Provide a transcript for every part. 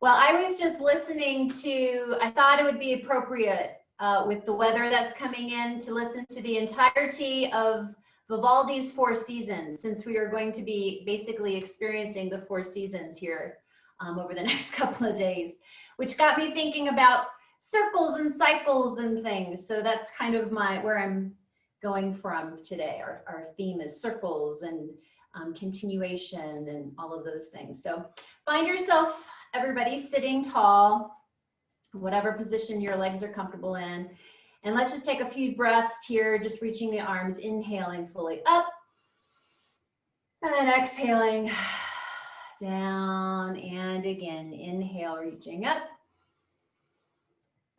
Well, I was just listening to, I thought it would be appropriate with the weather that's coming in to listen to the entirety of Vivaldi's Four Seasons, since we are going to be basically experiencing the Four Seasons here over the next couple of days, which got me thinking about circles and cycles and things. So that's kind of where I'm going from today. Our theme is circles and continuation and all of those things. So find yourself, everybody, sitting tall, whatever position your legs are comfortable in. And let's just take a few breaths here, just reaching the arms, inhaling fully up and exhaling down, and again, inhale, reaching up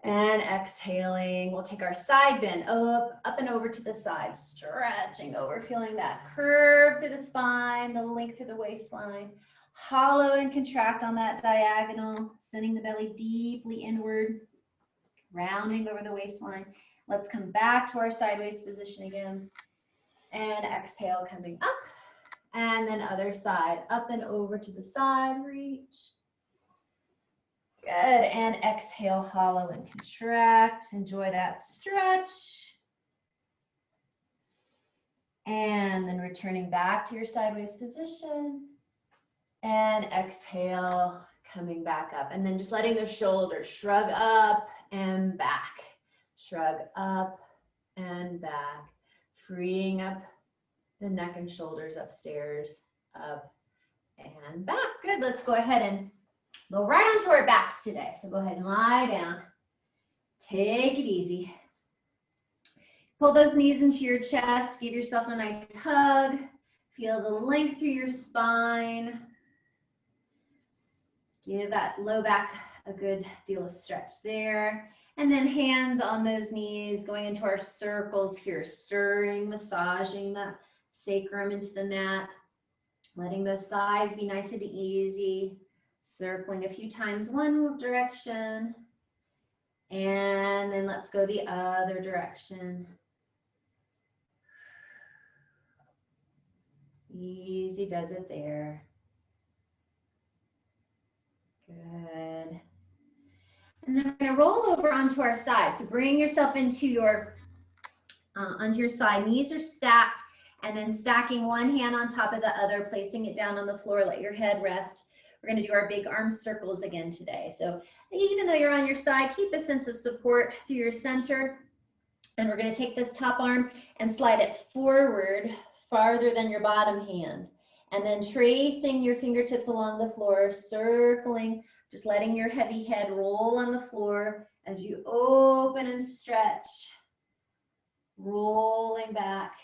and exhaling. We'll take our side bend up and over to the side, stretching over, feeling that curve through the spine, the length through the waistline. Hollow and contract on that diagonal, sending the belly deeply inward, rounding over the waistline. Let's come back to our sideways position again. And exhale, coming up. And then other side, up and over to the side, reach. Good, and exhale, hollow and contract. Enjoy that stretch. And then returning back to your sideways position. And exhale, coming back up. And then just letting the shoulders shrug up and back. Shrug up and back. Freeing up the neck and shoulders upstairs, up and back. Good, let's go ahead and go right onto our backs today. So go ahead and lie down. Take it easy. Pull those knees into your chest. Give yourself a nice hug. Feel the length through your spine. Give that low back a good deal of stretch there. And then hands on those knees, going into our circles here, stirring, massaging the sacrum into the mat. Letting those thighs be nice and easy. Circling a few times one direction. And then let's go the other direction. Easy does it there. Good. And then we're going to roll over onto our side. So bring yourself into your, onto your side. Knees are stacked, and then stacking one hand on top of the other, placing it down on the floor. Let your head rest. We're going to do our big arm circles again today. So even though you're on your side, keep a sense of support through your center. And we're going to take this top arm and slide it forward farther than your bottom hand. And then tracing your fingertips along the floor, circling, just letting your heavy head roll on the floor as you open and stretch, rolling back.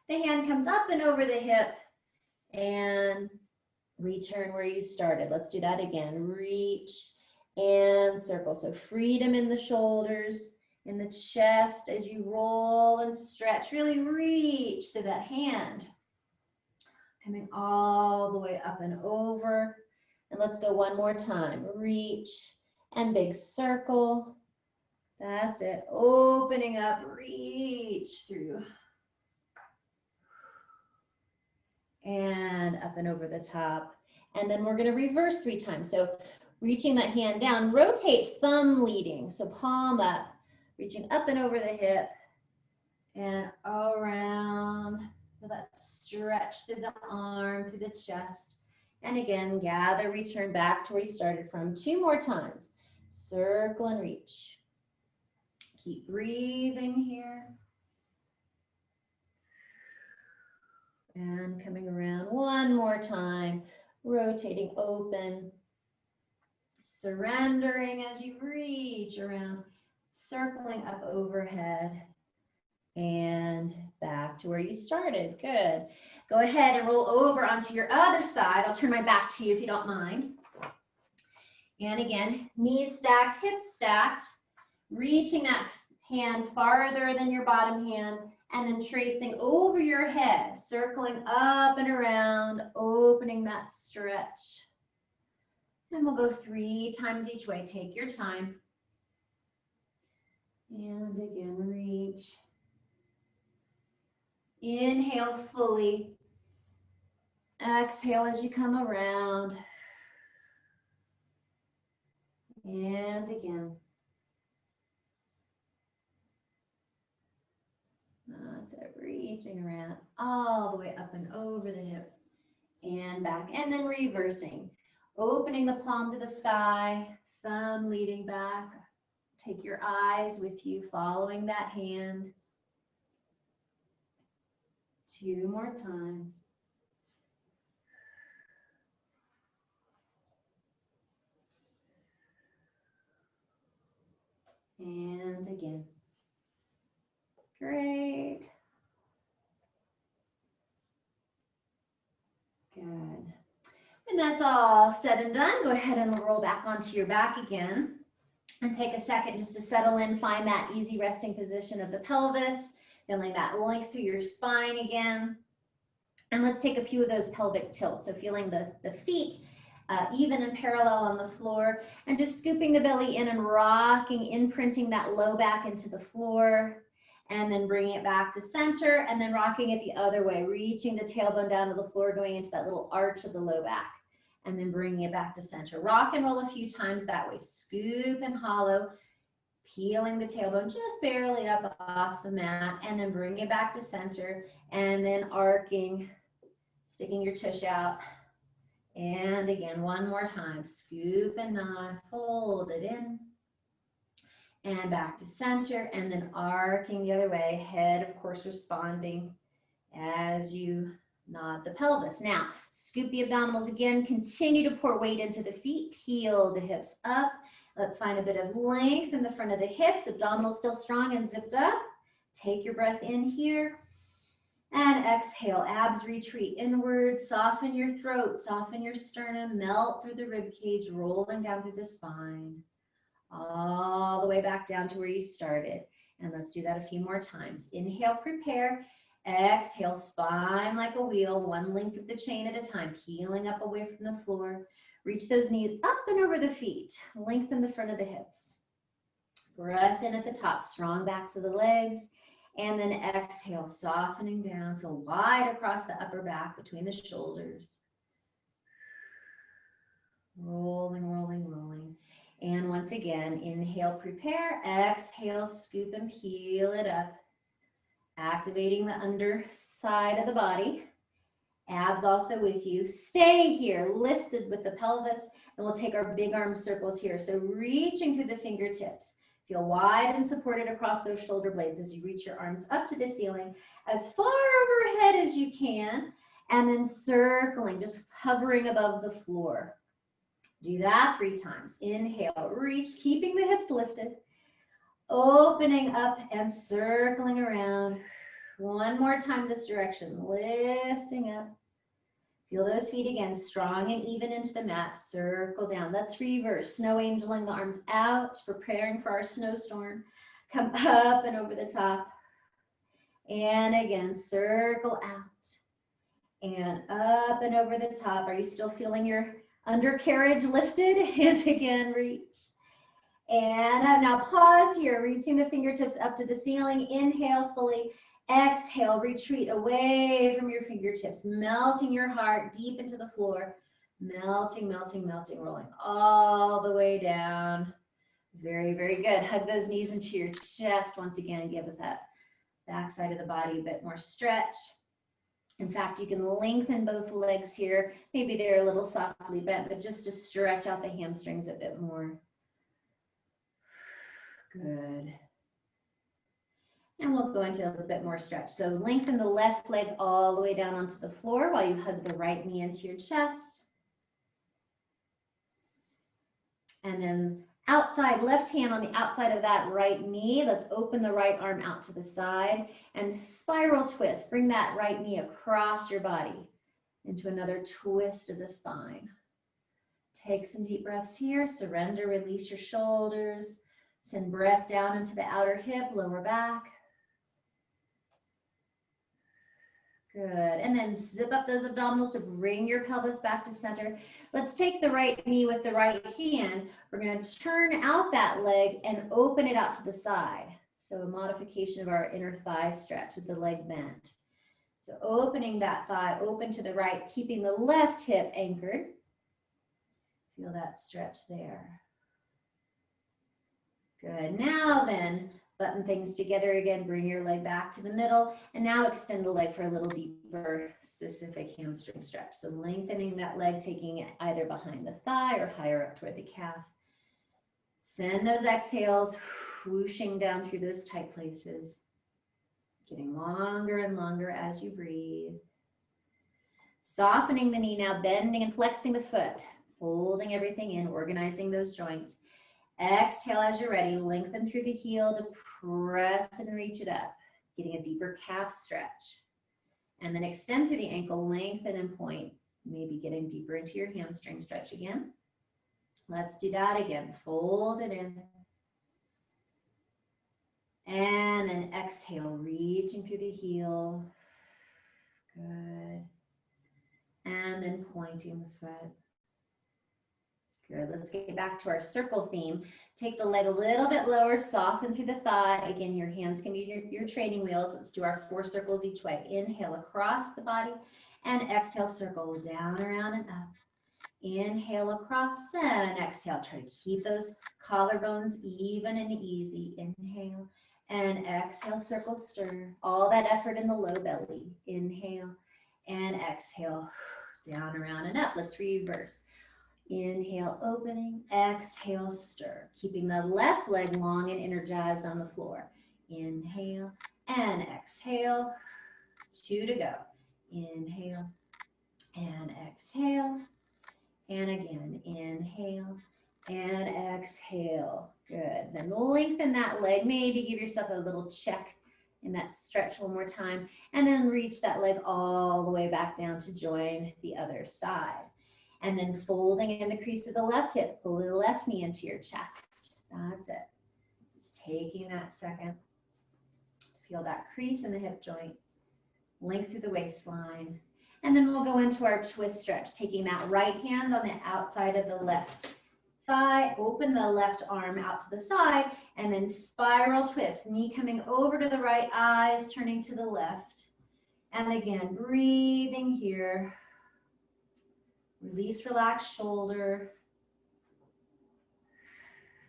The hand comes up and over the hip and return where you started. Let's do that again. Reach and circle. So freedom in the shoulders, in the chest as you roll and stretch. Really reach to that hand. Coming all the way up and over. And let's go one more time. Reach and big circle. That's it. Opening up, reach through. And up and over the top. And then we're going to reverse 3 times. So reaching that hand down, rotate thumb leading. So palm up, reaching up and over the hip and around. Feel that stretch through the arm, through the chest. And again, gather, return back to where you started from. 2 more times. Circle and reach. Keep breathing here. And coming around one more time. Rotating open. Surrendering as you reach around. Circling up overhead. And back to where you started. Good. Go ahead and roll over onto your other side. I'll turn my back to you if you don't mind. And again, knees stacked, hips stacked. Reaching that hand farther than your bottom hand. And then tracing over your head. Circling up and around. Opening that stretch. And we'll go 3 times each way. Take your time. And again, reach. Inhale fully. Exhale as you come around. And again. That's it, reaching around all the way up and over the hip and back, and then reversing. Opening the palm to the sky, thumb leading back. Take your eyes with you, following that hand. 2 more times. And again. Great. Good. And that's all said and done. Go ahead and roll back onto your back again. And take a second just to settle in, find that easy resting position of the pelvis, feeling that length through your spine again. And let's take a few of those pelvic tilts. So feeling the feet even and parallel on the floor, and just scooping the belly in and rocking, imprinting that low back into the floor, and then bringing it back to center, and then rocking it the other way, reaching the tailbone down to the floor, going into that little arch of the low back, and then bringing it back to center. Rock and roll a few times that way. Scoop and hollow, peeling the tailbone just barely up off the mat, and then bring it back to center, and then arcing, sticking your tush out. And again, one more time. Scoop and nod, fold it in, and back to center, and then arcing the other way. Head, of course, responding as you nod the pelvis. Now, scoop the abdominals again. Continue to pour weight into the feet. Peel the hips up. Let's find a bit of length in the front of the hips. Abdominals still strong and zipped up. Take your breath in here. And exhale, abs retreat inward. Soften your throat, soften your sternum, melt through the rib cage, rolling down through the spine. All the way back down to where you started. And let's do that a few more times. Inhale, prepare. Exhale, spine like a wheel, one link of the chain at a time, peeling up away from the floor. Reach those knees up and over the feet. Lengthen the front of the hips. Breath in at the top, strong backs of the legs. And then exhale, softening down. Feel wide across the upper back between the shoulders. Rolling, rolling, rolling. And once again, inhale, prepare. Exhale, scoop and peel it up. Activating the underside of the body. Abs also with you. Stay here, lifted with the pelvis. And we'll take our big arm circles here. So reaching through the fingertips. Feel wide and supported across those shoulder blades as you reach your arms up to the ceiling, as far overhead as you can, and then circling, just hovering above the floor. Do that 3 times. Inhale, reach, keeping the hips lifted, opening up and circling around. One more time this direction, lifting up. Feel those feet again, strong and even into the mat. Circle down. Let's reverse. Snow angeling the arms out, preparing for our snowstorm. Come up and over the top. And again, circle out. And up and over the top. Are you still feeling your undercarriage lifted? And again, reach. And now pause here, reaching the fingertips up to the ceiling. Inhale fully. Exhale, retreat away from your fingertips, melting your heart deep into the floor, melting, melting, melting, rolling all the way down. Very, very good. Hug those knees into your chest once again. Give us that backside of the body a bit more stretch. In fact, you can lengthen both legs here. Maybe they're a little softly bent, but just to stretch out the hamstrings a bit more. Good. And we'll go into a little bit more stretch. So lengthen the left leg all the way down onto the floor while you hug the right knee into your chest. And then outside, left hand on the outside of that right knee. Let's open the right arm out to the side and spiral twist. Bring that right knee across your body into another twist of the spine. Take some deep breaths here. Surrender, release your shoulders. Send breath down into the outer hip, lower back. Good. And then zip up those abdominals to bring your pelvis back to center. Let's take the right knee with the right hand. We're going to turn out that leg and open it out to the side. So a modification of our inner thigh stretch with the leg bent. So opening that thigh open to the right, keeping the left hip anchored. Feel that stretch there. Good. Now then, button things together again. Bring your leg back to the middle. And now extend the leg for a little deeper specific hamstring stretch. So lengthening that leg, taking it either behind the thigh or higher up toward the calf. Send those exhales whooshing down through those tight places. Getting longer and longer as you breathe. Softening the knee now, bending and flexing the foot. Folding everything in, organizing those joints. Exhale as you're ready. Lengthen through the heel to press and reach it up. Getting a deeper calf stretch. And then extend through the ankle, lengthen and point. Maybe getting deeper into your hamstring stretch again. Let's do that again. Fold it in. And then exhale, reaching through the heel. Good. And then pointing the foot. Good. Let's get back to our circle theme. Take the leg a little bit lower, soften through the thigh. Again, your hands can be your training wheels. Let's do our 4 circles each way. Inhale across the body and exhale, circle down, around, and up. Inhale across and exhale. Try to keep those collarbones even and easy. Inhale and exhale, circle, stir. All that effort in the low belly. Inhale and exhale, down, around, and up. Let's reverse. Inhale, opening, exhale, stir. Keeping the left leg long and energized on the floor. Inhale and exhale. 2 to go. Inhale and exhale. And again, inhale and exhale. Good. Then lengthen that leg. Maybe give yourself a little check in that stretch one more time. And then reach that leg all the way back down to join the other side. And then folding in the crease of the left hip, pull the left knee into your chest. That's it. Just taking that second to feel that crease in the hip joint, length through the waistline. And then we'll go into our twist stretch, taking that right hand on the outside of the left thigh, open the left arm out to the side, and then spiral twist, knee coming over to the right, eyes turning to the left. And again, breathing here. Release, relax shoulder.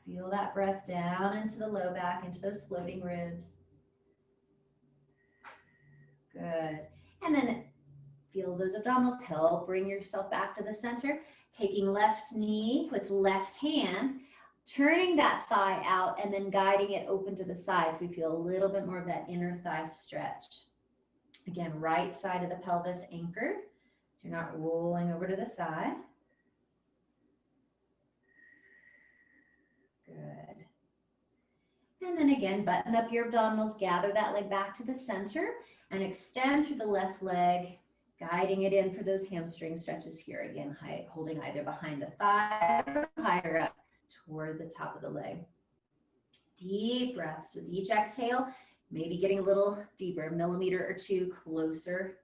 Feel that breath down into the low back, into those floating ribs. Good. And then feel those abdominals. Help bring yourself back to the center. Taking left knee with left hand, turning that thigh out and then guiding it open to the sides. We feel a little bit more of that inner thigh stretch. Again, right side of the pelvis anchored. You're not rolling over to the side. Good. And then again, button up your abdominals, gather that leg back to the center and extend through the left leg, guiding it in for those hamstring stretches here. Again, holding either behind the thigh or higher up toward the top of the leg. Deep breaths with each exhale, maybe getting a little deeper, a millimeter or 2 closer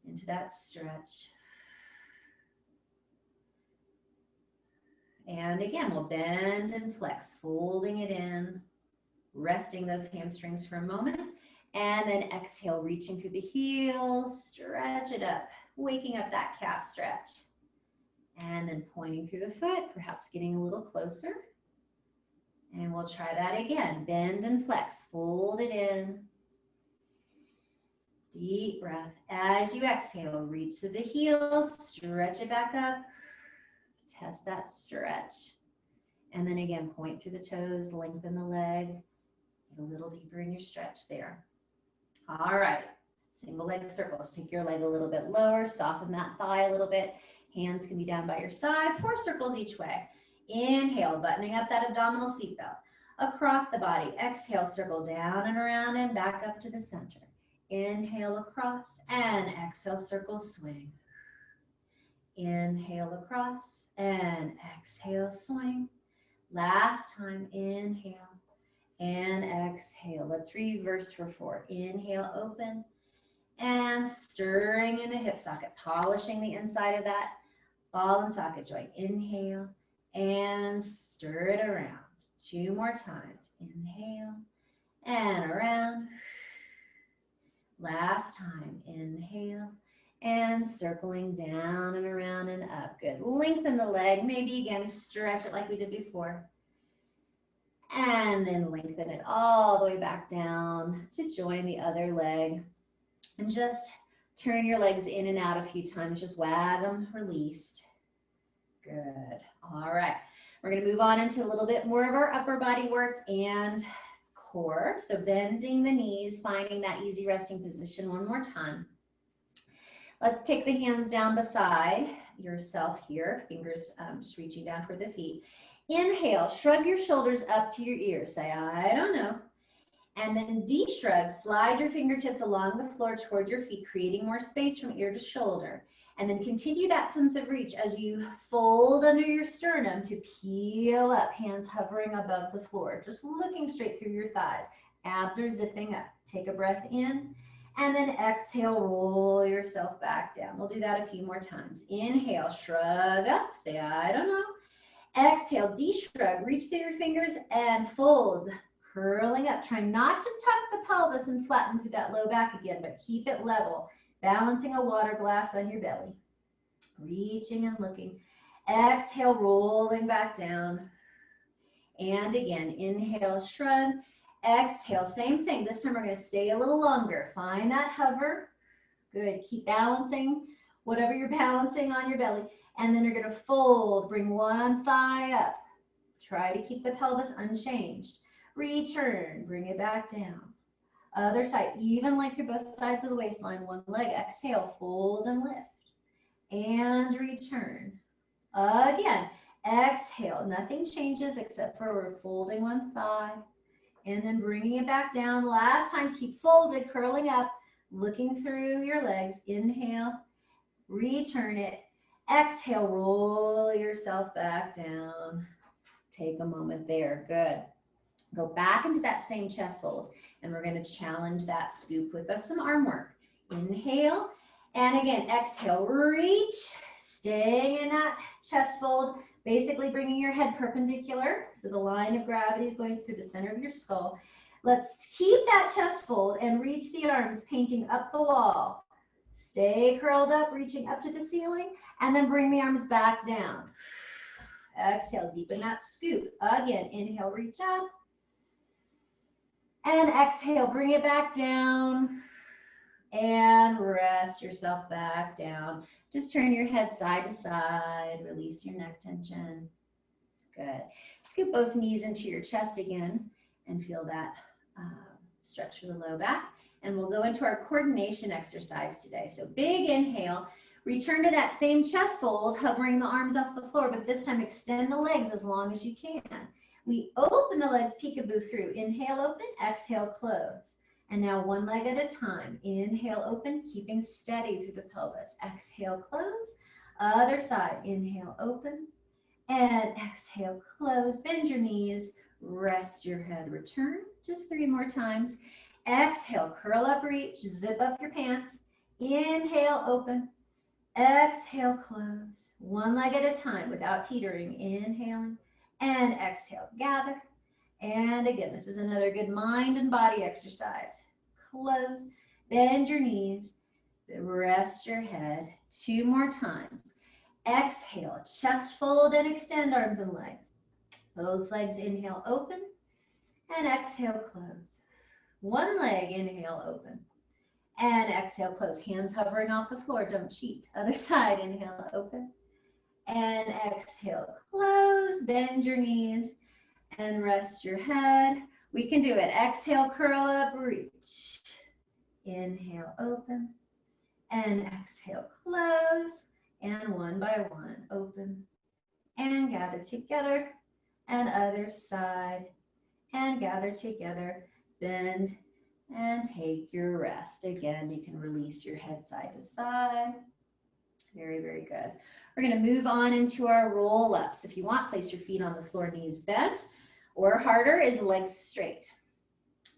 into that stretch. And again, we'll bend and flex, folding it in, resting those hamstrings for a moment, and then exhale, reaching through the heel, stretch it up, waking up that calf stretch. And then pointing through the foot, perhaps getting a little closer. And we'll try that again. Bend and flex, fold it in. Deep breath. As you exhale, reach to the heel, stretch it back up. Test that stretch. And then again, point through the toes, lengthen the leg. Get a little deeper in your stretch there. All right, single leg circles. Take your leg a little bit lower, soften that thigh a little bit. Hands can be down by your side, 4 circles each way. Inhale, buttoning up that abdominal seatbelt. Across the body, exhale, circle down and around and back up to the center. Inhale across and exhale, circle, swing. Inhale across and exhale, swing. Last time, inhale and exhale. Let's reverse for 4. Inhale, open and stirring in the hip socket, polishing the inside of that ball and socket joint. Inhale and stir it around. 2 more times. Inhale and around. Last time, inhale and circling down and around and up. Good. Lengthen the leg. Maybe again, stretch it like we did before. And then lengthen it all the way back down to join the other leg. And just turn your legs in and out a few times. Just wag them, released. Good. All right. We're going to move on into a little bit more of our upper body work and core. So bending the knees, finding that easy resting position one more time. Let's take the hands down beside yourself here, fingers just reaching down for the feet. Inhale, shrug your shoulders up to your ears. Say, I don't know. And then de-shrug, slide your fingertips along the floor toward your feet, creating more space from ear to shoulder. And then continue that sense of reach as you fold under your sternum to peel up, hands hovering above the floor, just looking straight through your thighs. Abs are zipping up. Take a breath in, and then exhale, roll yourself back down. We'll do that a few more times. Inhale, shrug up, say, I don't know. Exhale, de-shrug, reach through your fingers and fold, curling up. Try not to tuck the pelvis and flatten through that low back again, but keep it level, balancing a water glass on your belly. Reaching and looking. Exhale, rolling back down. And again, inhale, shrug. Exhale, same thing. This time we're going to stay a little longer. Find that hover. Good. Keep balancing whatever you're balancing on your belly. And then you're going to fold. Bring one thigh up. Try to keep the pelvis unchanged. Return. Bring it back down. Other side. Even length through both sides of the waistline. One leg. Exhale. Fold and lift. And return. Again. Exhale. Nothing changes except for we're folding one thigh. And then bringing it back down. Last time, keep folded, curling up, looking through your legs. Inhale, return it. Exhale, roll yourself back down. Take a moment there. Good. Go back into that same chest fold, and we're going to challenge that scoop with some arm work. Inhale, and again, exhale, reach, staying in that chest fold. Basically bringing your head perpendicular, so the line of gravity is going through the center of your skull. Let's keep that chest fold and reach the arms, painting up the wall. Stay curled up, reaching up to the ceiling, and then bring the arms back down. Exhale, deepen that scoop. Again, inhale, reach up. And exhale, bring it back down. And rest yourself back down. Just turn your head side to side. Release your neck tension. Good. Scoop both knees into your chest again and feel that stretch for the low back. And we'll go into our coordination exercise today. So big inhale. Return to that same chest fold, hovering the arms off the floor, but this time extend the legs as long as you can. We open the legs peekaboo through. Inhale, open. Exhale, close. And now one leg at a time. Inhale, open, keeping steady through the pelvis. Exhale, close. Other side. Inhale, open. And exhale, close. Bend your knees. Rest your head. Return. Just 3 more times. Exhale, curl up, reach. Zip up your pants. Inhale, open. Exhale, close. One leg at a time without teetering. Inhaling. And exhale, gather. And again, this is another good mind and body exercise. Close, bend your knees, rest your head. 2 more times. Exhale, chest fold and extend arms and legs. Both legs, inhale, open, and exhale, close. One leg, inhale, open, and exhale, close. Hands hovering off the floor, don't cheat. Other side, inhale, open, and exhale, close. Bend your knees. And rest your head. We can do it. Exhale, curl up, reach. Inhale, open. And exhale, close. And one by one, open. And gather together. And other side. And gather together. Bend. And take your rest. Again, you can release your head side to side. Very, very good. We're going to move on into our roll-ups. If you want, place your feet on the floor, knees bent. Or harder is legs straight.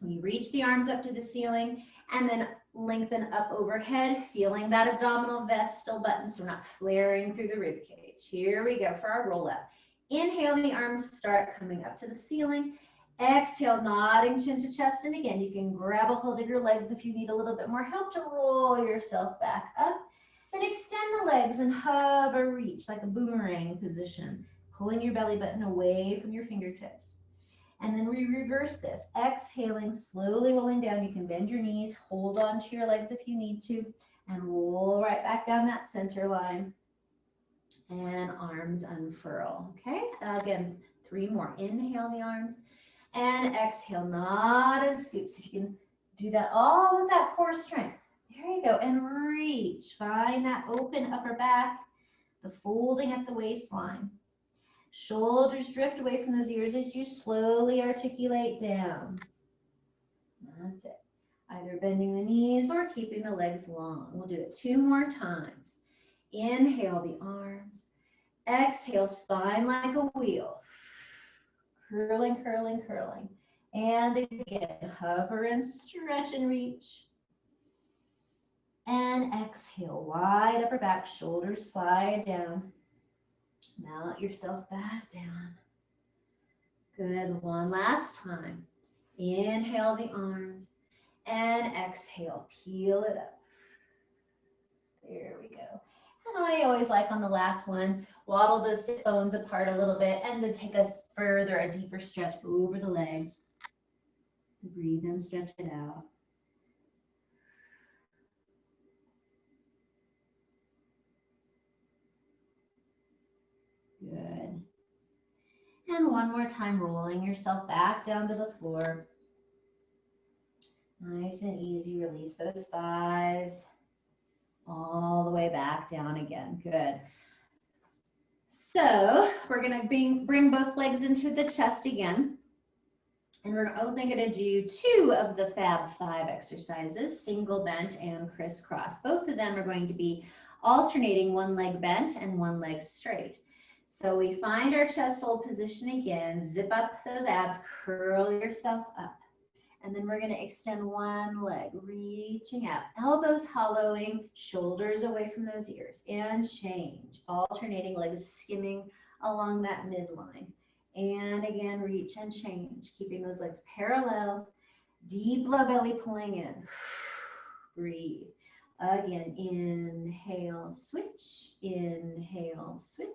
We reach the arms up to the ceiling and then lengthen up overhead, feeling that abdominal vest still buttoned so we're not flaring through the rib cage. Here we go for our roll up. Inhale, the arms start coming up to the ceiling. Exhale, nodding chin to chest. And again, you can grab a hold of your legs if you need a little bit more help to roll yourself back up. Then extend the legs and hover, reach like a boomerang position, pulling your belly button away from your fingertips. And then we reverse this, exhaling, slowly rolling down. You can bend your knees, hold on to your legs if you need to, and roll right back down that center line. And arms unfurl, okay? Again, 3 more. Inhale the arms and exhale, nod and scoop. So you can do that all with that core strength. There you go, and reach. Find that open upper back, the folding at the waistline. Shoulders drift away from those ears as you slowly articulate down. That's it. Either bending the knees or keeping the legs long. We'll do it 2 more times. Inhale the arms. Exhale, spine like a wheel. Curling, curling, curling. And again, hover and stretch and reach. And exhale, wide upper back, shoulders slide down. Melt yourself back down. Good, one last time. Inhale the arms and exhale, peel it up. There we go. And I always like on the last one, waddle those sit bones apart a little bit and then take a deeper stretch over the legs. Breathe in, stretch it out. Good. And one more time, rolling yourself back down to the floor. Nice and easy, release those thighs. All the way back down again, good. So we're gonna bring both legs into the chest again. And we're only gonna do 2 of the Fab 5 exercises, single bent and crisscross. Both of them are going to be alternating 1 leg bent and 1 leg straight. So we find our chest fold position again, zip up those abs, curl yourself up. And then we're going to extend 1 leg, reaching out, elbows hollowing, shoulders away from those ears, and change. Alternating legs skimming along that midline. And again, reach and change, keeping those legs parallel. Deep low belly pulling in. Breathe. Again, inhale, switch, inhale, switch,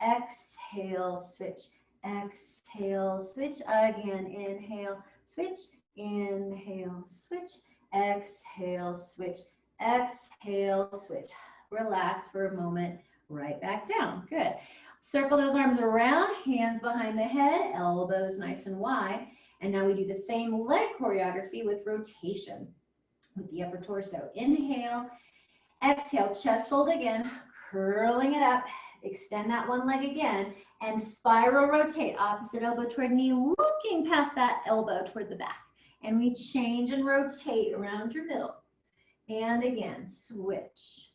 exhale, switch, exhale, switch. Again, inhale, switch. Inhale, switch, exhale, switch, exhale, switch. Relax for a moment, right back down. Good. Circle those arms around, hands behind the head, elbows nice and wide. And now we do the same leg choreography with rotation with the upper torso. Inhale, exhale, chest fold again, curling it up. Extend that 1 leg again and spiral rotate, opposite elbow toward knee, looking past that elbow toward the back. And we change and rotate around your middle. And again, switch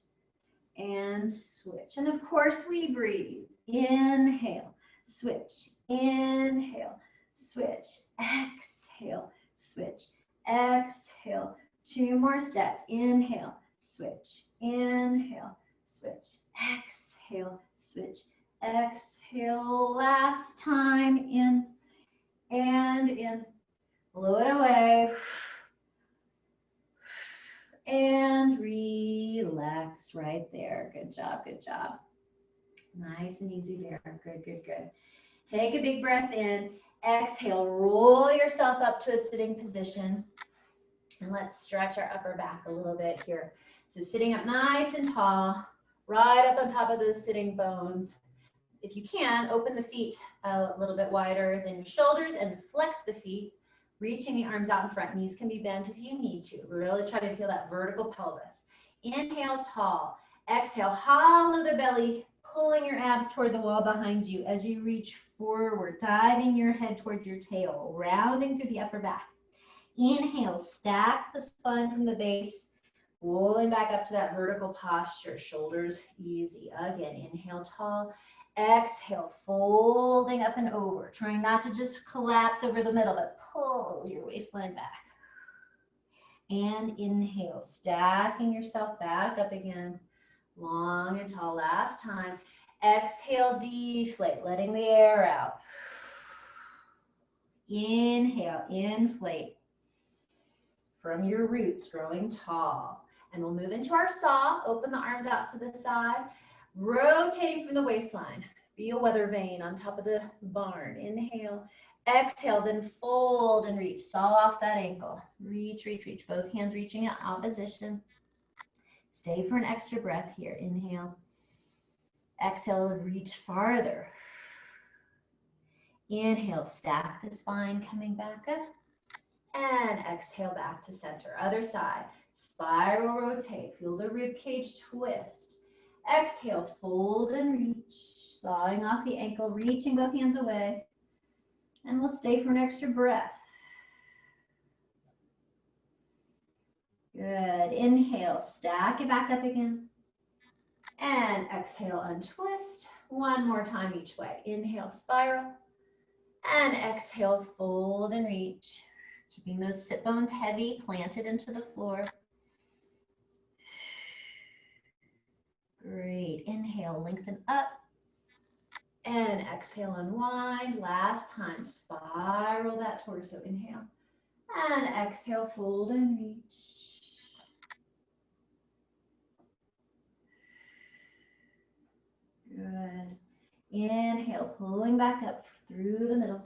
and switch. And of course we breathe. Inhale, switch, inhale, switch, exhale, switch, exhale. 2 more sets. Inhale, switch, inhale, switch, exhale, switch, exhale. Last time, in and in. Blow it away. And relax right there. Good job, good job. Nice and easy there. Good, good, good. Take a big breath in. Exhale, roll yourself up to a sitting position. And let's stretch our upper back a little bit here. So sitting up nice and tall, right up on top of those sitting bones. If you can, open the feet a little bit wider than your shoulders and flex the feet, reaching the arms out in front. Knees can be bent if you need to. Really try to feel that vertical pelvis. Inhale, tall. Exhale, hollow the belly, pulling your abs toward the wall behind you as you reach forward, diving your head towards your tail, rounding through the upper back. Inhale, stack the spine from the base, rolling back up to that vertical posture, shoulders easy. Again, inhale, tall. Exhale, folding up and over, trying not to just collapse over the middle, but pull your waistline back. And inhale, stacking yourself back up again, long and tall. Last time. Exhale, deflate, letting the air out. Inhale, inflate from your roots, growing tall. And we'll move into our saw. Open the arms out to the side, rotating from the waistline. Be a weather vane on top of the barn. Inhale. Exhale, then fold and reach. Saw off that ankle. Reach, reach, reach. Both hands reaching in opposition. Stay for an extra breath here. Inhale. Exhale, reach farther. Inhale, stack the spine, coming back up. And exhale, back to center. Other side. Spiral rotate. Feel the rib cage twist. Exhale, fold and reach. Sawing off the ankle, reaching both hands away. And we'll stay for an extra breath. Good. Inhale, stack it back up again. And exhale, untwist. One more time each way. Inhale, spiral. And exhale, fold and reach. Keeping those sit bones heavy, planted into the floor. Great. Inhale, lengthen up. And exhale, unwind. Last time, spiral that torso. Inhale. And exhale, fold and reach. Good. Inhale, pulling back up through the middle.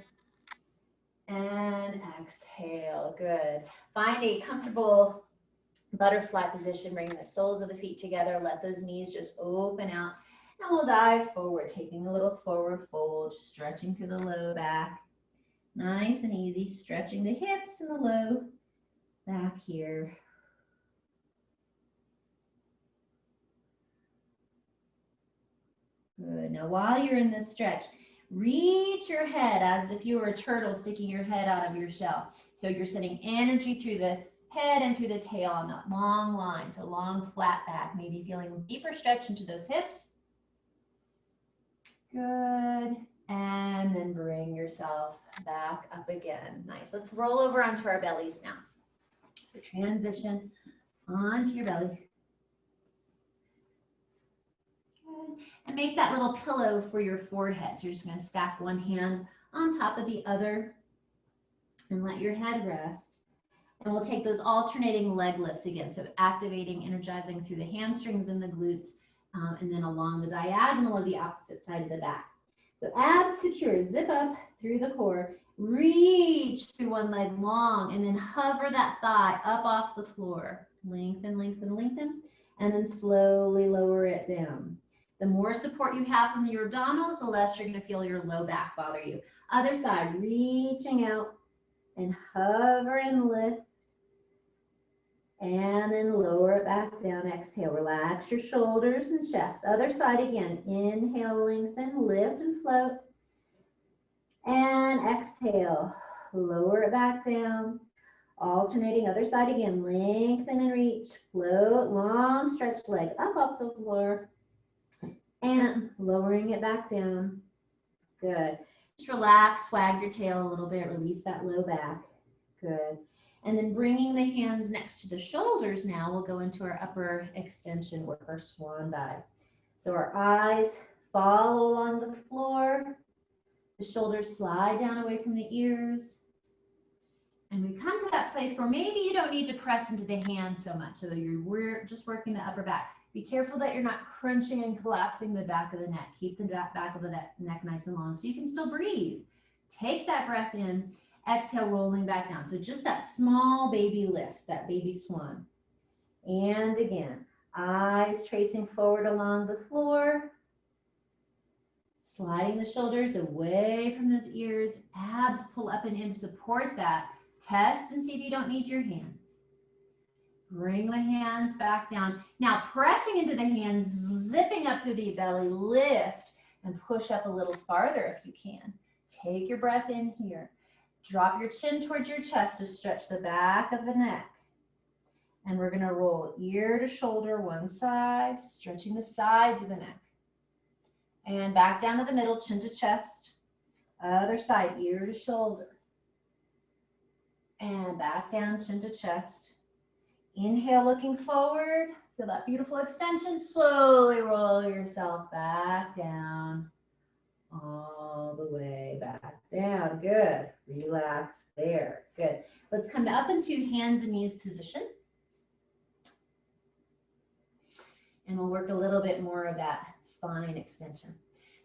And exhale. Good. Find a comfortable butterfly position. Bring the soles of the feet together. Let those knees just open out. And we'll dive forward, taking a little forward fold, stretching through the low back. Nice and easy, stretching the hips and the low back here. Good. Now while you're in this stretch, reach your head as if you were a turtle sticking your head out of your shell. So you're sending energy through the head and through the tail on that long line. So long flat back, maybe feeling deeper stretch into those hips. Good. And then bring yourself back up again. Nice. Let's roll over onto our bellies now. So transition onto your belly. Good. And make that little pillow for your forehead. So you're just going to stack one hand on top of the other and let your head rest. And we'll take those alternating leg lifts again. So activating, energizing through the hamstrings and the glutes, and then along the diagonal of the opposite side of the back. So abs secure, zip up through the core, reach through one leg long, and then hover that thigh up off the floor. Lengthen, lengthen, lengthen, and then slowly lower it down. The more support you have from your abdominals, the less you're going to feel your low back bother you. Other side, reaching out and hover and lift. And then lower it back down. Exhale, relax your shoulders and chest. Other side again. Inhale, lengthen, lift and float. And exhale, lower it back down. Alternating, other side again. Lengthen and reach, float, long stretched leg up off the floor. And lowering it back down. Good. Just relax, swag your tail a little bit, release that low back. Good. And then bringing the hands next to the shoulders now, we'll go into our upper extension work, our swan dive. So our eyes follow along the floor. The shoulders slide down away from the ears. And we come to that place where maybe you don't need to press into the hands so much, so that you're just working the upper back. Be careful that you're not crunching and collapsing the back of the neck. Keep the back of the neck nice and long so you can still breathe. Take that breath in. Exhale, rolling back down. So just that small baby lift, that baby swan. And again, eyes tracing forward along the floor. Sliding the shoulders away from those ears. Abs pull up and in to support that. Test and see if you don't need your hands. Bring the hands back down. Now pressing into the hands, zipping up through the belly, lift and push up a little farther if you can. Take your breath in here. Drop your chin towards your chest to stretch the back of the neck. And we're going to roll ear to shoulder, one side, stretching the sides of the neck. And back down to the middle, chin to chest. Other side, ear to shoulder. And back down, chin to chest. Inhale, looking forward. Feel that beautiful extension. Slowly roll yourself back down. All the way back down. Good. Relax there. Good. Let's come up into hands and knees position. And we'll work a little bit more of that spine extension.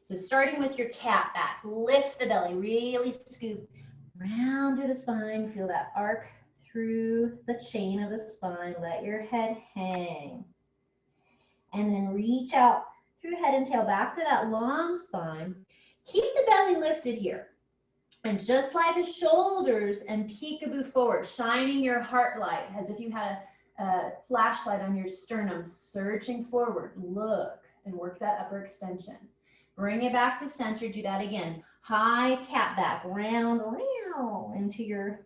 So starting with your cat back, lift the belly, really scoop round through the spine. Feel that arc through the chain of the spine. Let your head hang. And then reach out through head and tail back to that long spine. Keep the belly lifted here. And just slide the shoulders and peekaboo forward, shining your heart light as if you had a flashlight on your sternum, searching forward. Look and work that upper extension. Bring it back to center. Do that again. High cat back, round into your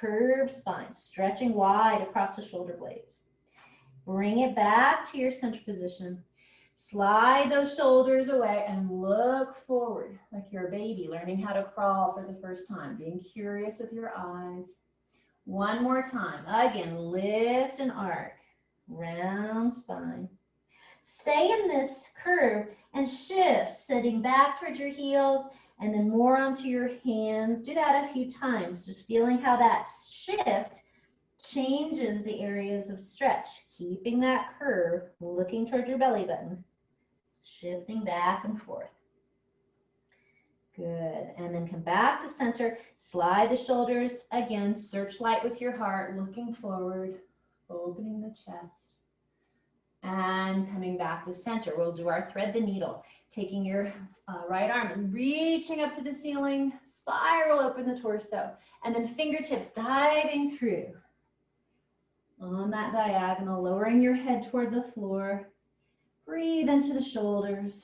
curved spine, stretching wide across the shoulder blades. Bring it back to your center position. Slide those shoulders away and look forward like you're a baby learning how to crawl for the first time, being curious with your eyes. One more time. Again, lift and arc, round spine. Stay in this curve and shift, sitting back towards your heels and then more onto your hands. Do that a few times, just feeling how that shift changes the areas of stretch, keeping that curve, looking towards your belly button, shifting back and forth. Good. And then come back to center, slide the shoulders again, searchlight with your heart, looking forward, opening the chest, and coming back to center. We'll do our thread the needle, taking your right arm and reaching up to the ceiling, spiral open the torso, and then fingertips diving through. On that diagonal, lowering your head toward the floor. Breathe into the shoulders.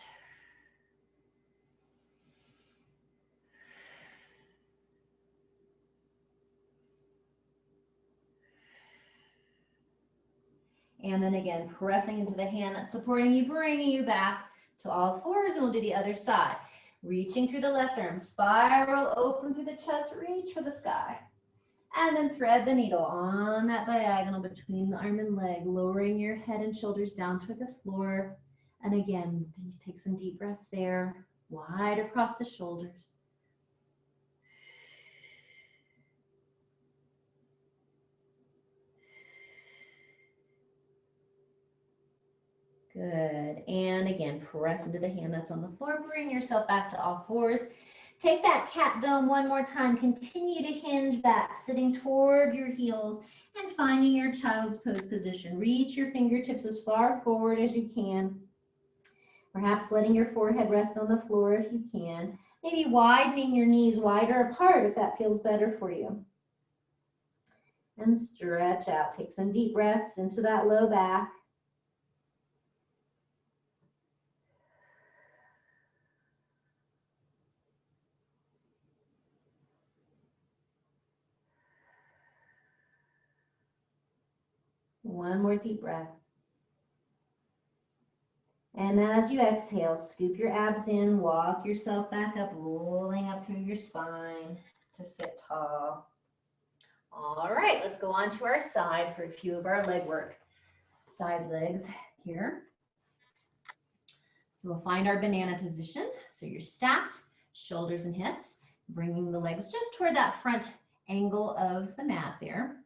And then again, pressing into the hand that's supporting you, bringing you back to all fours, and we'll do the other side. Reaching through the left arm, spiral open through the chest, reach for the sky. And then thread the needle on that diagonal between the arm and leg, lowering your head and shoulders down toward the floor. And again, take some deep breaths there, wide across the shoulders. Good. And again, press into the hand that's on the floor. Bring yourself back to all fours. Take that cat dome one more time. Continue to hinge back, sitting toward your heels and finding your child's pose position. Reach your fingertips as far forward as you can. Perhaps letting your forehead rest on the floor if you can. Maybe widening your knees wider apart if that feels better for you. And stretch out. Take some deep breaths into that low back. One more deep breath. And as you exhale, scoop your abs in, walk yourself back up, rolling up through your spine to sit tall. All right, let's go on to our side for a few of our leg work. Side legs here. So we'll find our banana position. So you're stacked, shoulders and hips, bringing the legs just toward that front angle of the mat there.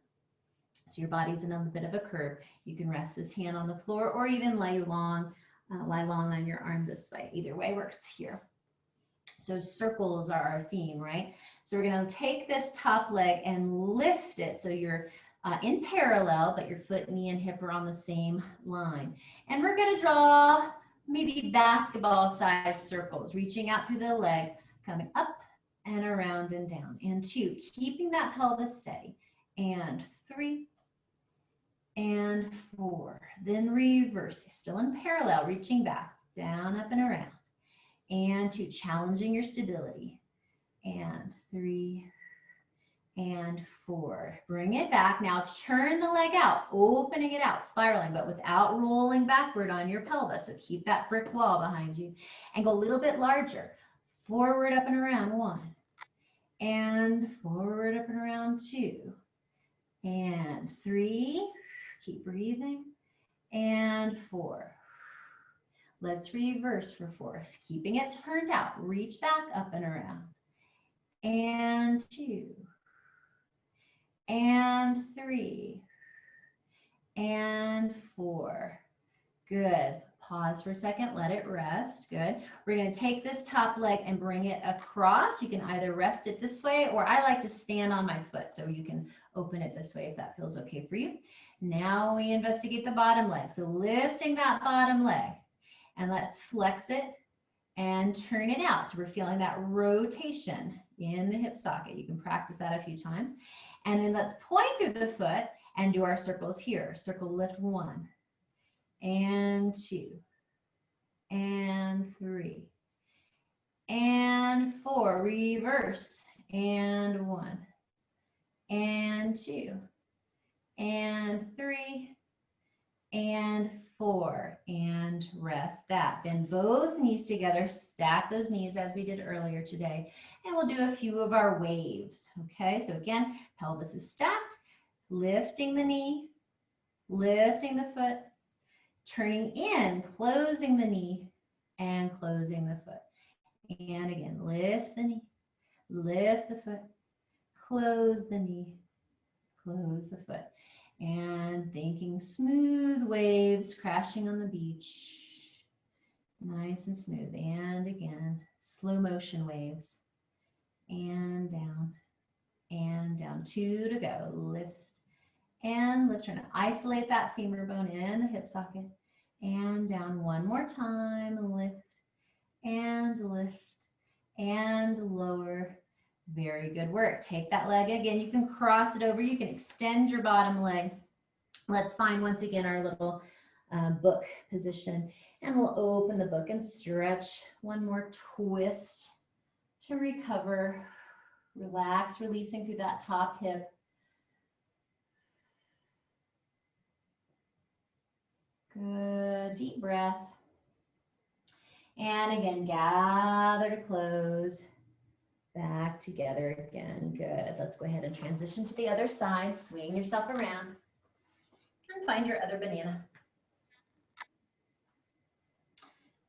So your body's in a bit of a curve. You can rest this hand on the floor or even lie long on your arm this way. Either way works here. So circles are our theme, right? So we're going to take this top leg and lift it so you're in parallel, but your foot, knee, and hip are on the same line. And we're going to draw maybe basketball-sized circles, reaching out through the leg, coming up and around and down. And 2, keeping that pelvis steady. And 3, and 4. Then reverse, still in parallel, reaching back, down, up, and around. And 2, challenging your stability. And 3, and 4. Bring it back. Now turn the leg out, opening it out, spiraling, but without rolling backward on your pelvis. So keep that brick wall behind you. And go a little bit larger. Forward, up, and around. 1. And forward, up, and around. 2. And 3. Keep breathing. And 4. Let's reverse for 4. Keeping it turned out. Reach back, up, and around. And 2. And 3. And 4. Good. Pause for a second, let it rest. Good. We're going to take this top leg and bring it across. You can either rest it this way, or I like to stand on my foot, so you can open it this way if that feels okay for you. Now we investigate the bottom leg. So lifting that bottom leg, and let's flex it and turn it out. So we're feeling that rotation in the hip socket. You can practice that a few times. And then let's point through the foot and do our circles here. Circle lift 1 and 2 and 3 and 4. Reverse and 1 and 2 and 3 and 4, and rest that. Bend both knees together, stack those knees as we did earlier today, and we'll do a few of our waves. Okay, so again, pelvis is stacked, lifting the knee, lifting the foot, turning in, closing the knee, and closing the foot. And again, lift the knee, lift the foot, close the knee, close the foot. And thinking smooth waves crashing on the beach. Nice and smooth. And again, slow motion waves. And down, and down. 2 to go. Lift and lift. Trying to isolate that femur bone in the hip socket. And down 1 more time. Lift and lower. Very good work. Take that leg again. You can cross it over. You can extend your bottom leg. Let's find once again our little book position. And we'll open the book and stretch. 1 more twist to recover. Relax, releasing through that top hip. Good. Deep breath. And again, gather to close. Back together again. Good. Let's go ahead and transition to the other side. Swing yourself around and find your other banana.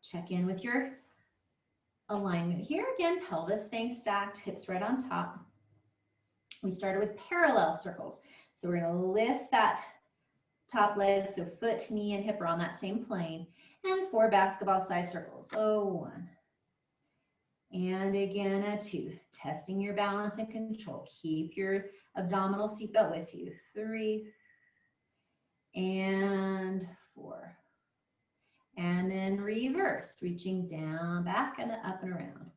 Check in with your alignment here. Again, pelvis staying stacked, hips right on top. We started with parallel circles. So we're going to lift that top leg so foot, knee, and hip are on that same plane. And 4 basketball-sized circles. 1. And again, a 2, testing your balance and control. Keep your abdominal seatbelt with you. 3 and 4. And then reverse, reaching down, back, and up and around.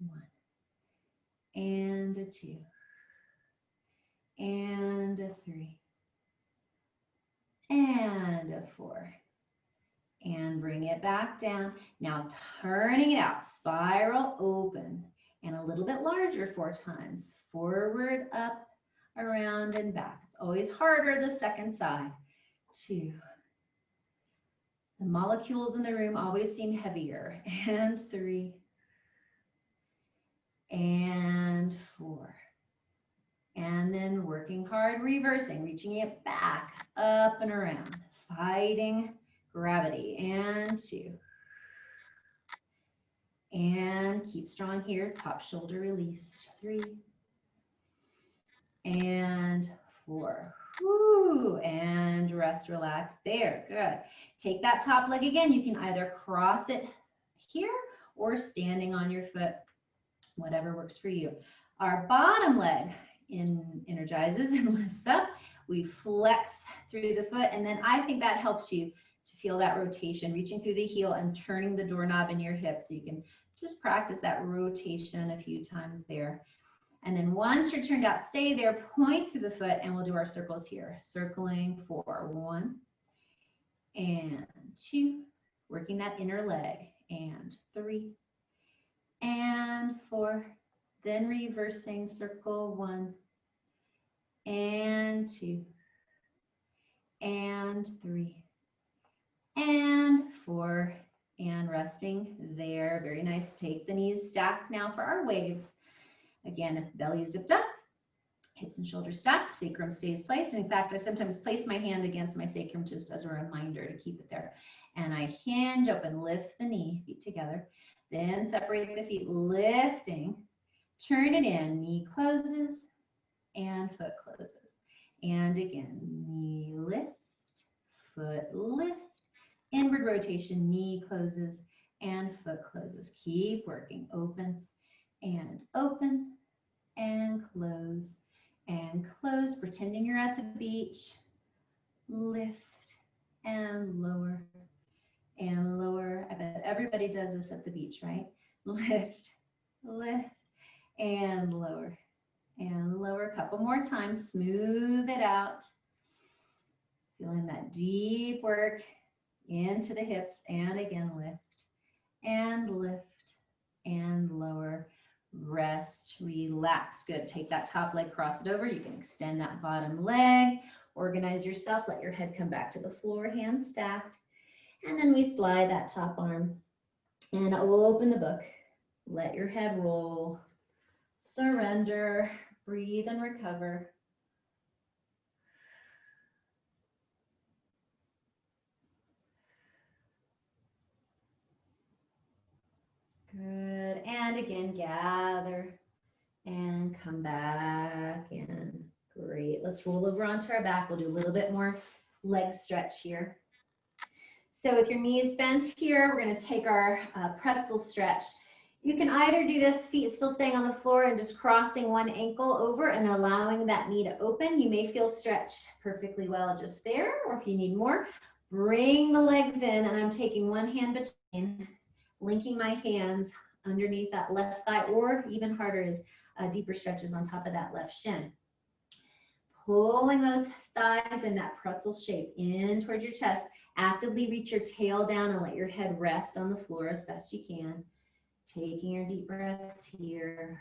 1 and a 2 and a 3 and a 4. And bring it back down. Now turning it out, spiral open, and a little bit larger 4 times. Forward, up, around, and back. It's always harder the second side. 2. The molecules in the room always seem heavier. And 3. And 4. And then working hard, reversing, reaching it back, up and around, fighting gravity. And 2. And keep strong here. Top shoulder release. 3. And 4. Woo. And rest, relax. There. Good. Take that top leg again. You can either cross it here or standing on your foot. Whatever works for you. Our bottom leg energizes and lifts up. We flex through the foot. And then I think that helps you to feel that rotation, reaching through the heel and turning the doorknob in your hip. So you can just practice that rotation a few times there. And then once you're turned out, stay there, point to the foot, and we'll do our circles here. Circling 4, 1 and 2, working that inner leg, and 3 and 4, then reversing, circle 1 and 2 and 3 and 4, and resting there. Very nice. Take the knees stacked now for our waves. Again, belly zipped up, hips and shoulders stacked, sacrum stays placed. And in fact, I sometimes place my hand against my sacrum just as a reminder to keep it there. And I hinge open, lift the knee, feet together. Then separate the feet, lifting, turn it in, knee closes and foot closes. And again, knee lift, foot lift, Inward rotation, knee closes and foot closes. Keep working. Open and close, pretending you're at the beach. Lift and lower and lower. I bet everybody does this at the beach, right? Lift, lift, and lower and lower. A couple more times. Smooth it out. Feeling that deep work into the hips. And again, lift and lower. Rest, relax. Good. Take that top leg, cross it over. You can extend that bottom leg. Organize yourself. Let your head come back to the floor, hands stacked. And then we slide that top arm and open the book. Let your head roll. Surrender. Breathe and recover. Good. And again, gather and come back in. Great. Let's roll over onto our back. We'll do a little bit more leg stretch here. So with your knees bent here, we're going to take our pretzel stretch. You can either do this, feet still staying on the floor and just crossing one ankle over and allowing that knee to open. You may feel stretched perfectly well just there, or if you need more, bring the legs in, and I'm taking one hand between, linking my hands underneath that left thigh, or even harder is deeper stretches on top of that left shin. Pulling those thighs in that pretzel shape in towards your chest. Actively reach your tail down and let your head rest on the floor as best you can. Taking your deep breaths here.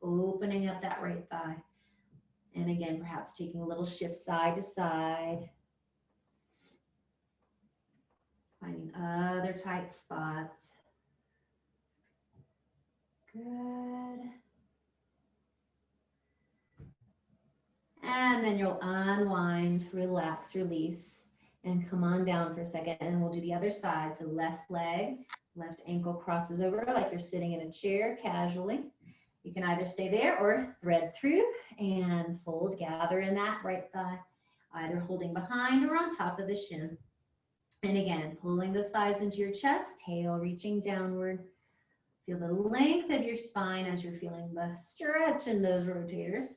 Opening up that right thigh. And again, perhaps taking a little shift side to side. Finding other tight spots. Good. And then you'll unwind, relax, release, and come on down for a second. And we'll do the other side. So left leg, left ankle crosses over like you're sitting in a chair casually. You can either stay there or thread through and fold, gather in that right thigh, either holding behind or on top of the shin. And again, pulling those thighs into your chest, tail reaching downward. Feel the length of your spine as you're feeling the stretch in those rotators.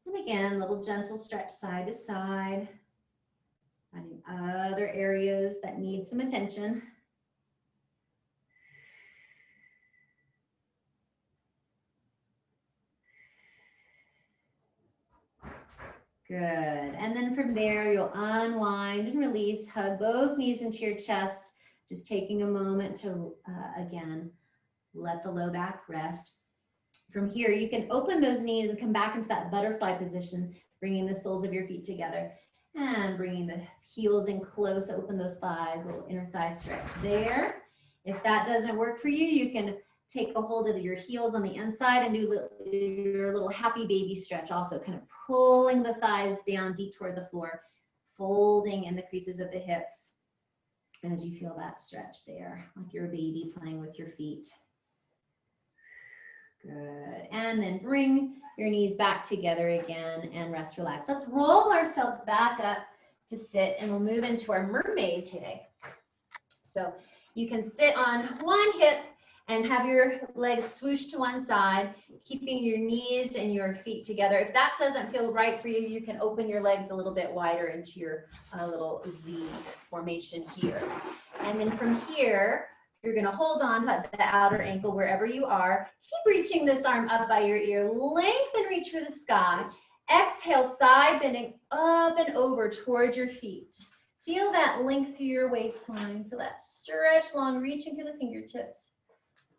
And again, little gentle stretch side to side. Finding other areas that need some attention. Good. And then from there, you'll unwind and release, hug both knees into your chest, just taking a moment to, again, let the low back rest. From here, you can open those knees and come back into that butterfly position, bringing the soles of your feet together and bringing the heels in close, open those thighs, little inner thigh stretch there. If that doesn't work for you, you can take a hold of your heels on the inside and do your little happy baby stretch also, kind of pulling the thighs down deep toward the floor, folding in the creases of the hips as you feel that stretch there, like you're a baby playing with your feet. Good. And then bring your knees back together again and rest, relax. Let's roll ourselves back up to sit, and we'll move into our mermaid today. So you can sit on one hip and have your legs swoosh to one side, keeping your knees and your feet together. If that doesn't feel right for you, you can open your legs a little bit wider into your little Z formation here. And then from here, you're going to hold on to the outer ankle wherever you are. Keep reaching this arm up by your ear. Lengthen, reach for the sky. Exhale, side bending up and over towards your feet. Feel that length through your waistline. Feel that stretch long, reaching through the fingertips.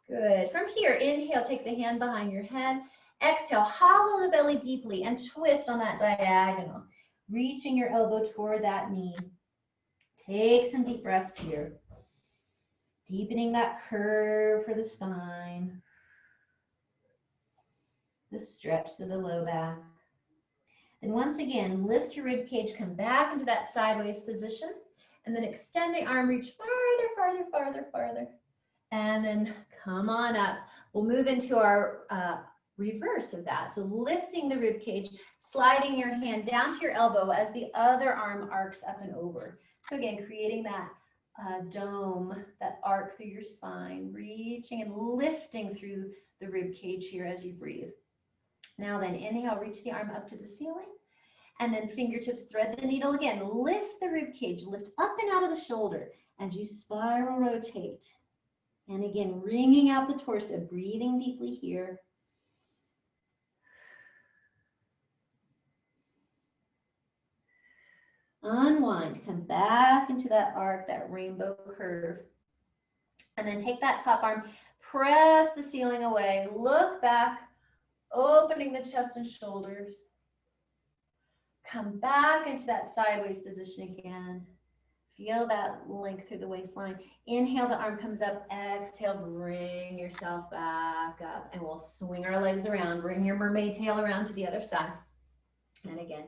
Good. From here, inhale, take the hand behind your head. Exhale, hollow the belly deeply and twist on that diagonal, reaching your elbow toward that knee. Take some deep breaths here. Deepening that curve for the spine. The stretch to the low back. And once again, lift your rib cage, come back into that sideways position, and then extend the arm, reach farther, farther, farther, farther. And then come on up. We'll move into our reverse of that. So lifting the rib cage, sliding your hand down to your elbow as the other arm arcs up and over. So again, creating that dome, that arc through your spine, reaching and lifting through the rib cage here as you breathe. Now then, inhale, reach the arm up to the ceiling. And then fingertips thread the needle again. Lift the rib cage, lift up and out of the shoulder as you spiral rotate. And again, wringing out the torso, breathing deeply here. Unwind, come back into that arc, that rainbow curve. And then take that top arm, press the ceiling away, look back, opening the chest and shoulders. Come back into that sideways position again. Feel that length through the waistline. Inhale, the arm comes up. Exhale, bring yourself back up. And we'll swing our legs around. Bring your mermaid tail around to the other side. And again,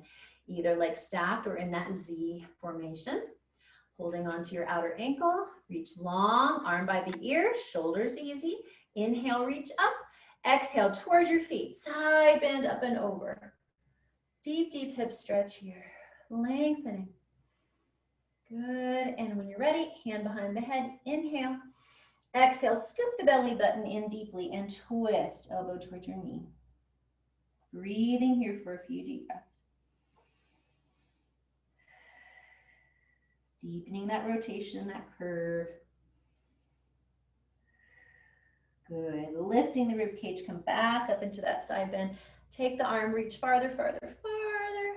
either leg stacked or in that Z formation. Holding onto your outer ankle. Reach long, arm by the ear, shoulders easy. Inhale, reach up. Exhale, towards your feet. Side bend up and over. Deep, deep hip stretch here. Lengthening. Good. And when you're ready, hand behind the head. Inhale. Exhale, scoop the belly button in deeply and twist, elbow towards your knee. Breathing here for a few deep breaths. Deepening that rotation, that curve. Good. Lifting the rib cage, come back up into that side bend. Take the arm, reach farther, farther, farther.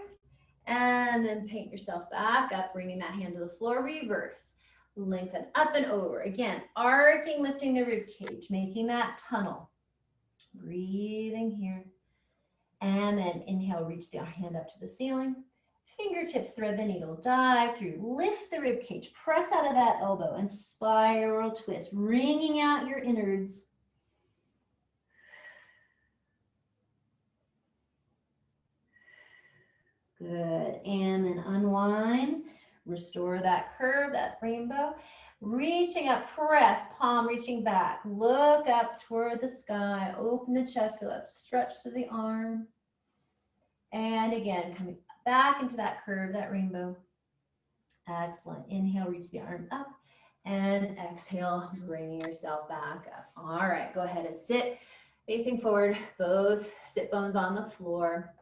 And then paint yourself back up, bringing that hand to the floor, reverse. Lengthen up and over. Again, arcing, lifting the rib cage, making that tunnel. Breathing here. And then inhale, reach the hand up to the ceiling. Fingertips thread the needle, dive through, lift the rib cage, press out of that elbow and spiral twist, wringing out your innards. Good, and then unwind, restore that curve, that rainbow. Reaching up, press, palm reaching back, look up toward the sky, open the chest, feel that stretch through the arm. And again, coming back into that curve, that rainbow. Excellent, inhale, reach the arm up, and exhale, bringing yourself back up. All right, go ahead and sit, facing forward, both sit bones on the floor.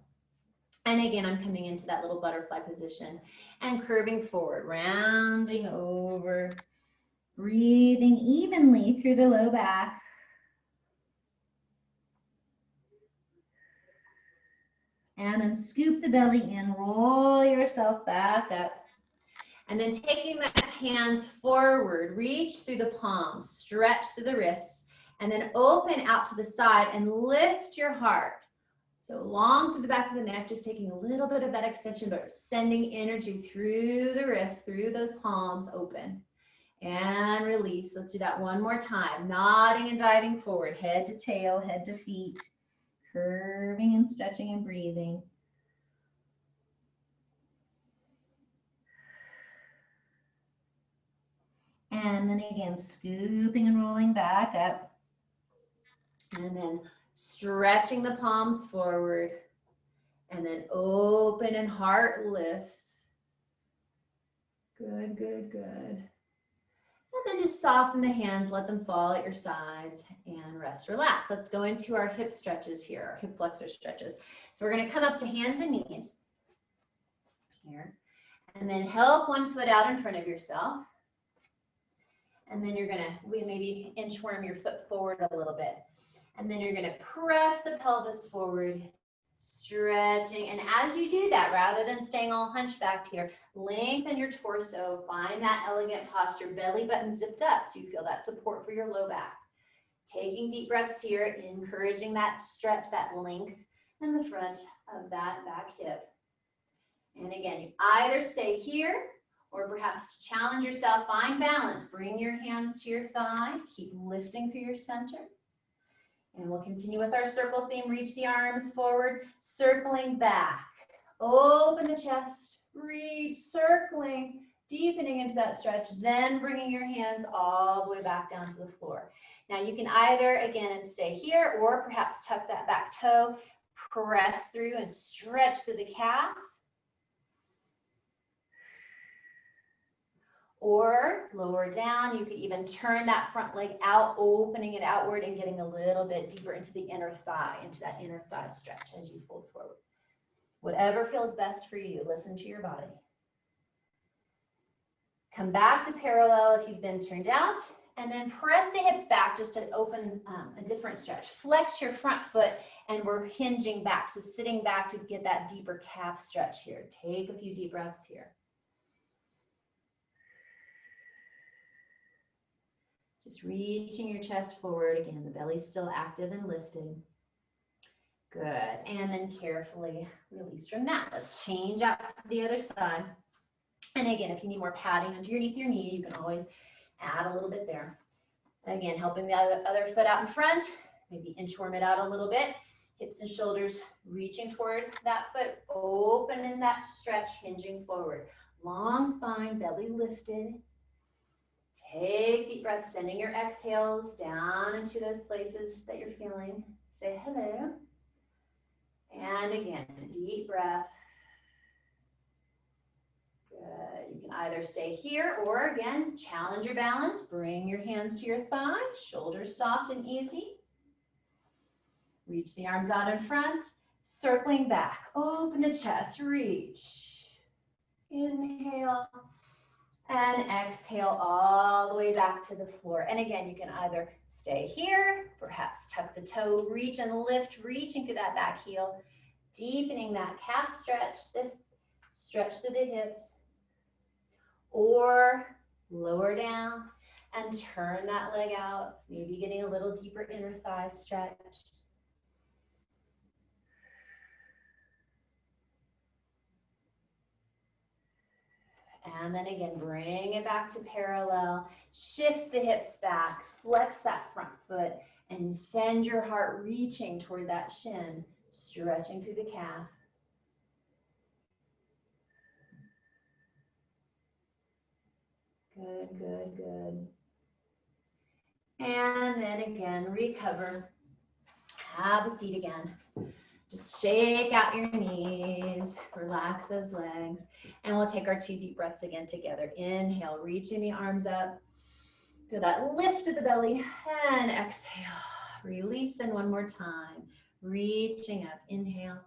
And again, I'm coming into that little butterfly position and curving forward, rounding over, breathing evenly through the low back. And then scoop the belly in, roll yourself back up. And then taking the hands forward, reach through the palms, stretch through the wrists, and then open out to the side and lift your heart. So long through the back of the neck, just taking a little bit of that extension, but sending energy through the wrists, through those palms, open. And release. Let's do that one more time. Nodding and diving forward, head to tail, head to feet. Curving and stretching and breathing. And then again, scooping and rolling back up. And then stretching the palms forward. And then open and heart lifts. Good, good, good. And then just soften the hands, let them fall at your sides, and rest, relax. Let's go into our hip stretches here, our hip flexor stretches. So we're going to come up to hands and knees here, and then help one foot out in front of yourself. And then you're going to maybe inchworm your foot forward a little bit. And then you're going to press the pelvis forward, stretching. And as you do that, rather than staying all hunchbacked here, lengthen your torso, find that elegant posture, belly button zipped up so you feel that support for your low back. Taking deep breaths here, encouraging that stretch, that length in the front of that back hip. And again, you either stay here or perhaps challenge yourself, find balance, bring your hands to your thigh, keep lifting through your center. And we'll continue with our circle theme. Reach the arms forward, circling back. Open the chest, reach, circling, deepening into that stretch, then bringing your hands all the way back down to the floor. Now you can either, again, stay here or perhaps tuck that back toe, press through and stretch through the calf. Or lower down, you could even turn that front leg out, opening it outward and getting a little bit deeper into the inner thigh, into that inner thigh stretch as you fold forward. Whatever feels best for you, listen to your body. Come back to parallel if you've been turned out, and then press the hips back just to open a different stretch. Flex your front foot, and we're hinging back, so sitting back to get that deeper calf stretch here. Take a few deep breaths here. Just reaching your chest forward. Again, the belly's still active and lifted. Good. And then carefully release from that. Let's change out to the other side. And again, if you need more padding underneath your knee, you can always add a little bit there. Again, helping the other foot out in front. Maybe inchworm it out a little bit. Hips and shoulders reaching toward that foot. Open in that stretch, hinging forward. Long spine, belly lifted. Take deep breaths, sending your exhales down into those places that you're feeling. Say hello. And again, deep breath. Good. You can either stay here or, again, challenge your balance. Bring your hands to your thighs, shoulders soft and easy. Reach the arms out in front, circling back. Open the chest, reach. Inhale. And exhale all the way back to the floor. And again, you can either stay here, perhaps tuck the toe, reach and lift, reaching through that back heel, deepening that calf stretch, the stretch through the hips, or lower down and turn that leg out, maybe getting a little deeper inner thigh stretch. And then again, bring it back to parallel. Shift the hips back, flex that front foot, and send your heart reaching toward that shin, stretching through the calf. Good, good, good. And then again, recover. Have a seat again. Just shake out your knees, relax those legs, and we'll take our 2 deep breaths again together. Inhale, reaching the arms up. Feel that lift of the belly, and exhale. Release, and one more time. Reaching up, inhale.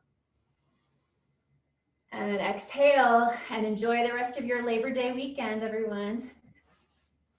And exhale, and enjoy the rest of your Labor Day weekend, everyone.